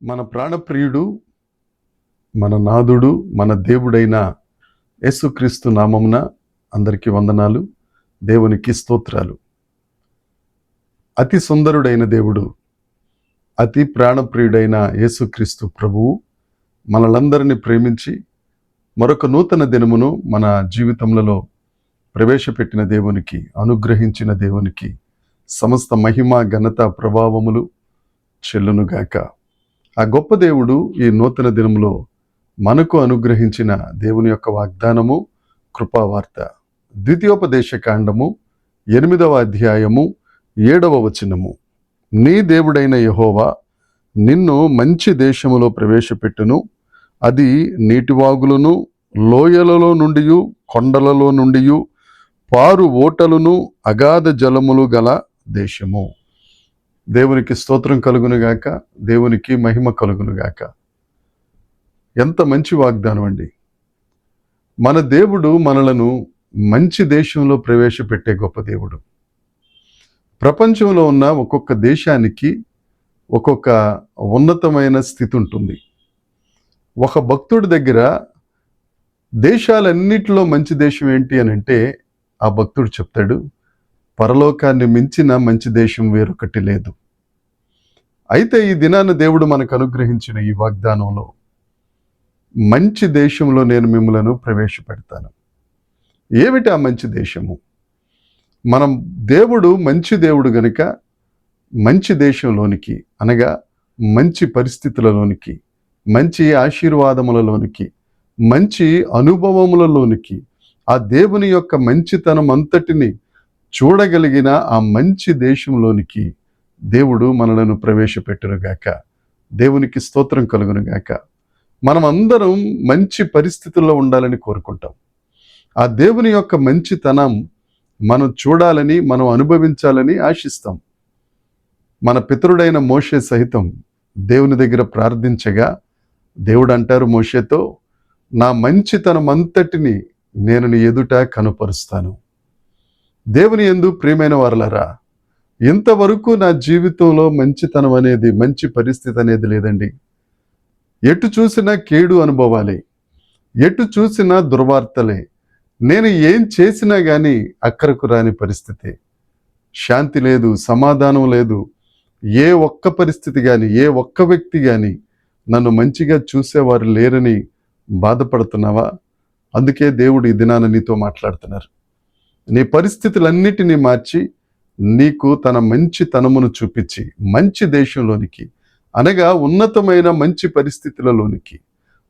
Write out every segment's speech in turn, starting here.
మన ప్రాణప్రియుడు, మన నాథుడు, మన దేవుడైన యేసుక్రీస్తు నామమున అందరికీ వందనాలు. దేవునికి స్తోత్రాలు. అతి సుందరుడైన దేవుడు, అతి ప్రాణప్రియుడైన యేసుక్రీస్తు ప్రభువు మనలందరినీ ప్రేమించి మరొక నూతన దినమును మన జీవితములలో ప్రవేశపెట్టిన దేవునికి, అనుగ్రహించిన దేవునికి సమస్త మహిమ, ఘనత, ప్రభావములు చెల్లునుగాక. ఆ గొప్ప దేవుడు ఈ నూతన దినములో మనకు అనుగ్రహించిన దేవుని యొక్క వాగ్దానము, కృపావార్త. ద్వితీయోపదేశ కాండము 8వ అధ్యాయము 7వ వచనము. నీ దేవుడైన యెహోవా నిన్ను మంచి దేశములో ప్రవేశపెట్టును. అది నీటివాగులను, లోయలలో నుండి, కొండలలో నుండి పారు ఓటలును, అగాధ జలములు గల దేశము. దేవునికి స్తోత్రం కలుగునుగాక, దేవునికి మహిమ కలుగునుగాక. ఎంత మంచి వాగ్దానం అండి. మన దేవుడు మనలను మంచి దేశంలో ప్రవేశపెట్టే గొప్ప దేవుడు. ప్రపంచంలో ఉన్న ఒక్కొక్క దేశానికి ఒక్కొక్క ఉన్నతమైన స్థితి ఉంటుంది. ఒక భక్తుడి దగ్గర దేశాలన్నిటిలో మంచి దేశం ఏంటి అని అంటే, ఆ భక్తుడు చెప్తాడు, పరలోకాన్ని మించిన మంచి దేశం వేరొకటి లేదు. అయితే ఈ దినాన దేవుడు మనకు అనుగ్రహించిన ఈ వాగ్దానంలో, మంచి దేశంలో నేను మిమ్మలను ప్రవేశపెడతాను. ఏమిటి ఆ మంచి దేశము? మనం దేవుడు మంచి దేవుడు గనుక మంచి దేశంలోనికి, అనగా మంచి పరిస్థితులలోనికి, మంచి ఆశీర్వాదములలోనికి, మంచి అనుభవములలోనికి, ఆ దేవుని యొక్క మంచితనం అంతటిని చూడగలిగిన ఆ మంచి దేశంలోనికి దేవుడు మనలను ప్రవేశపెట్టునుగాక. దేవునికి స్తోత్రం కలుగునుగాక. మనం అందరం మంచి పరిస్థితుల్లో ఉండాలని కోరుకుంటాం. ఆ దేవుని యొక్క మంచితనం మనం చూడాలని, మనం అనుభవించాలని ఆశిస్తాం. మన పితరుడైన మోషే సహితం దేవుని దగ్గర ప్రార్థించగా దేవుడు అంటారు మోషేతో, నా మంచితనం అంతటిని నేను నీ ఎదుట కనుపరుస్తాను. దేవుని యందు ప్రియమైన వారలారా, ఇంతవరకు నా జీవితంలో మంచితనం అనేది, మంచి పరిస్థితి అనేది లేదండి. ఎటు చూసినా కేడు అనుభవాలే, ఎటు చూసినా దుర్వార్తలే. నేను ఏం చేసినా కానీ అక్కరకు రాని పరిస్థితి. శాంతి లేదు, సమాధానం లేదు. ఏ ఒక్క పరిస్థితి కానీ, ఏ ఒక్క వ్యక్తి కానీ నన్ను మంచిగా చూసేవారు లేరని బాధపడుతున్నావా? అందుకే దేవుడు ఈ దినాన నీతో మాట్లాడుతున్నారు. నీ పరిస్థితులన్నిటినీ మార్చి నీకు తన మంచితనమును చూపించి మంచి దేశంలోనికి, అనగా ఉన్నతమైన మంచి పరిస్థితులలోనికి,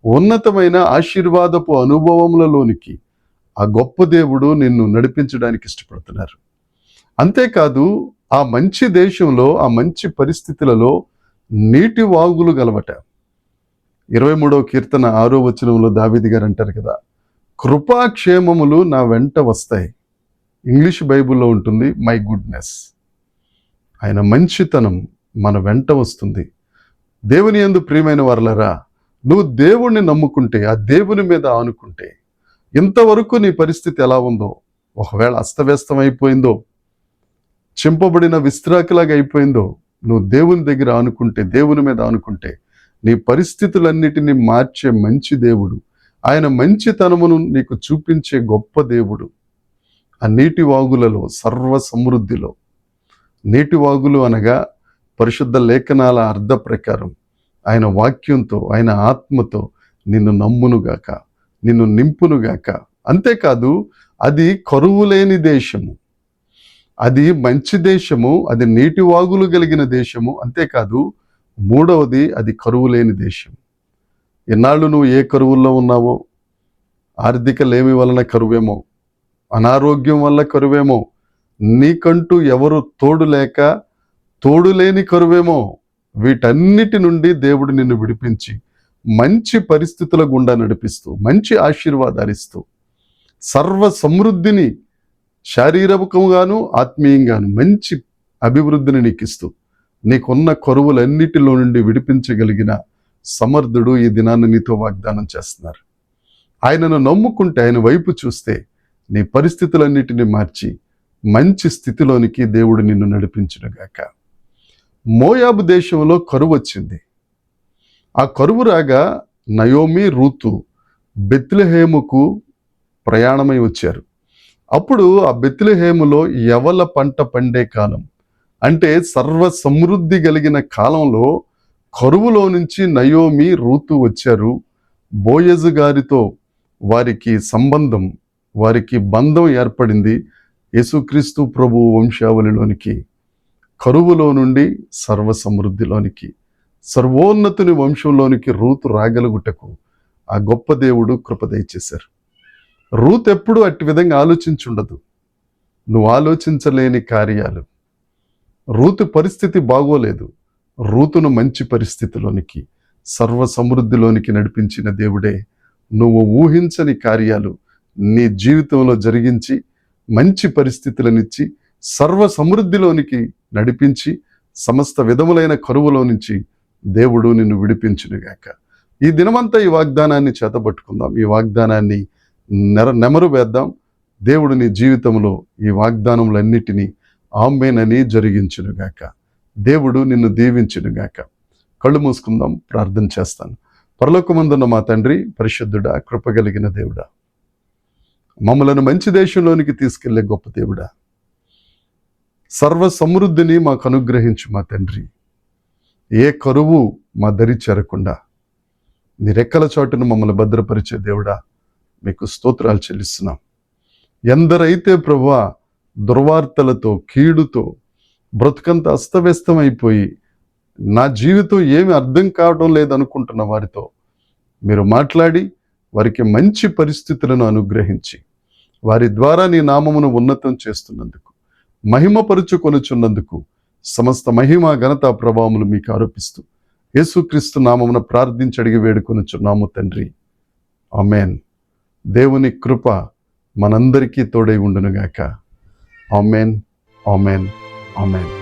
ఉన్నతమైన ఆశీర్వాదపు అనుభవములలోనికి ఆ గొప్ప దేవుడు నిన్ను నడిపించడానికి ఇష్టపడుతున్నారు. అంతేకాదు, ఆ మంచి దేశంలో, ఆ మంచి పరిస్థితులలో నీటి వాగులు గలవట. 23వ కీర్తన 6వ వచనంలో దావీదు గారు అంటారు కదా, కృపాక్షేమములు నా వెంట వస్తాయి. ఇంగ్లీష్ బైబిల్లో ఉంటుంది, మై గుడ్నెస్. ఆయన మంచితనం మన వెంట వస్తుంది. దేవుని యందు ప్రియమైన వారలారా, నువ్వు దేవుణ్ణి నమ్ముకుంటే, ఆ దేవుని మీద ఆనుకుంటే, ఇంతవరకు నీ పరిస్థితి ఎలా ఉందో, ఒకవేళ అస్తవ్యస్తం అయిపోయిందో, చింపబడిన విస్త్రాకులాగా అయిపోయిందో, నువ్వు దేవుని దగ్గర ఆనుకుంటే, దేవుని మీద ఆనుకుంటే, నీ పరిస్థితులన్నిటినీ మార్చే మంచి దేవుడు, ఆయన మంచితనమును నీకు చూపించే గొప్ప దేవుడు. ఆ నీటి వాగులలో, సర్వ సమృద్ధిలో, నీటి వాగులు అనగా పరిశుద్ధ లేఖనాల అర్థ ప్రకారం ఆయన వాక్యంతో, ఆయన ఆత్మతో నిన్ను నమ్మునుగాక, నిన్ను నింపునుగాక. అంతేకాదు, అది కరువు లేని దేశము, అది మంచి దేశము, అది నీటి వాగులు కలిగిన దేశము. అంతేకాదు, మూడవది, అది కరువు లేని దేశం. ఎన్నాళ్ళు నువ్వు ఏ కరువుల్లో ఉన్నావో, ఆర్థిక లేమి వలన కరువేమో, అనారోగ్యం వల్ల కరువేమో, నీకంటూ ఎవరు తోడు లేక తోడు లేని కరువేమో, వీటన్నిటి నుండి దేవుడు నిన్ను విడిపించి మంచి పరిస్థితుల గుండా నడిపిస్తూ, మంచి ఆశీర్వాదాలిస్తూ, సర్వ సమృద్ధిని శారీరకంగాను ఆత్మీయంగాను మంచి అభివృద్ధిని నీకిస్తూ, నీకున్న కరువులన్నిటిలో నుండి విడిపించగలిగిన సమర్థుడు ఈ దినాన్ని నీతో వాగ్దానం చేస్తున్నారు. ఆయనను నమ్ముకుంటే, ఆయన వైపు చూస్తే, నీ పరిస్థితులన్నిటిని మార్చి మంచి స్థితిలోనికి దేవుడు నిన్ను నడిపించునుగాక. మోయాబు దేశంలో కరువు వచ్చింది. ఆ కరువు రాగా నయోమి, రూతు బెత్లెహేముకు ప్రయాణమై వచ్చారు. అప్పుడు ఆ బెత్లెహేములో యవల పంట పండే కాలం, అంటే సర్వ సమృద్ధి కలిగిన కాలంలో కరువులో నుంచి నయోమి, రూతు వచ్చారు. బోయజు గారితో వారికి సంబంధం, వారికి బంధం ఏర్పడింది. యేసుక్రీస్తు ప్రభు వంశావళిలోనికి, కరువులో నుండి సర్వ సమృద్ధిలోనికి, సర్వోన్నతుని వంశంలోనికి రూతు రాగలుగుటకు ఆ గొప్ప దేవుడు కృప దయచేశారు. రూత్ ఎప్పుడు అట్టి విధంగా ఆలోచించుండదు. నువ్వు ఆలోచించలేని కార్యాలు. రూతు పరిస్థితి బాగోలేదు. రూతును మంచి పరిస్థితిలోనికి, సర్వ సమృద్ధిలోనికి నడిపించిన దేవుడే నువ్వు ఊహించని కార్యాలు నీ జీవితంలో జరిగించి మంచి పరిస్థితులనిచ్చి సర్వ సమృద్ధిలోనికి నడిపించి సమస్త విధములైన కరువులో నుంచి దేవుడు నిన్ను విడిపించునుగాక. ఈ దినమంతా ఈ వాగ్దానాన్ని చేతబట్టుకుందాం. ఈ వాగ్దానాన్ని నెమరు వేద్దాం. దేవుడు నీ జీవితంలో ఈ వాగ్దానములన్నిటినీ ఆమేనని జరిగించునుగాక. దేవుడు నిన్ను దీవించునుగాక. కళ్ళు మూసుకుందాం, ప్రార్థన చేస్తాను. పరలోకమందున్న మా తండ్రి, పరిశుద్ధుడా, కృపగలిగిన దేవుడా, మమ్మలను మంచి దేశంలోనికి తీసుకెళ్లే గొప్ప దేవుడా, సర్వ సమృద్ధిని మాకు అనుగ్రహించు మా తండ్రి. ఏ కరువు మా దరి చేరకుండా నీ రెక్కల చాటును మమ్మల్ని భద్రపరిచే దేవుడా, మీకు స్తోత్రాలు చెల్లిస్తున్నాం. ఎందరైతే ప్రభువా దుర్వార్తలతో, కీడుతో బ్రతుకంత అస్తవ్యస్తమైపోయి నా జీవితం ఏమి అర్థం కావడం లేదనుకుంటున్న వారితో మీరు మాట్లాడి వారికి మంచి పరిస్థితులను అనుగ్రహించి వారి ద్వారా నీ నామమును ఉన్నతం చేస్తున్నందుకు, మహిమపరుచుకొనుచున్నందుకు సమస్త మహిమ, ఘనత, ప్రభావములు మీకు ఆరోపిస్తూ యేసుక్రీస్తు నామమున ప్రార్థించి అడిగి వేడుకొనుచున్నాము తండ్రి. ఆమేన్. దేవుని కృప మనందరికీ తోడై ఉండునుగాక. ఆమేన్, ఆమేన్, ఆమేన్.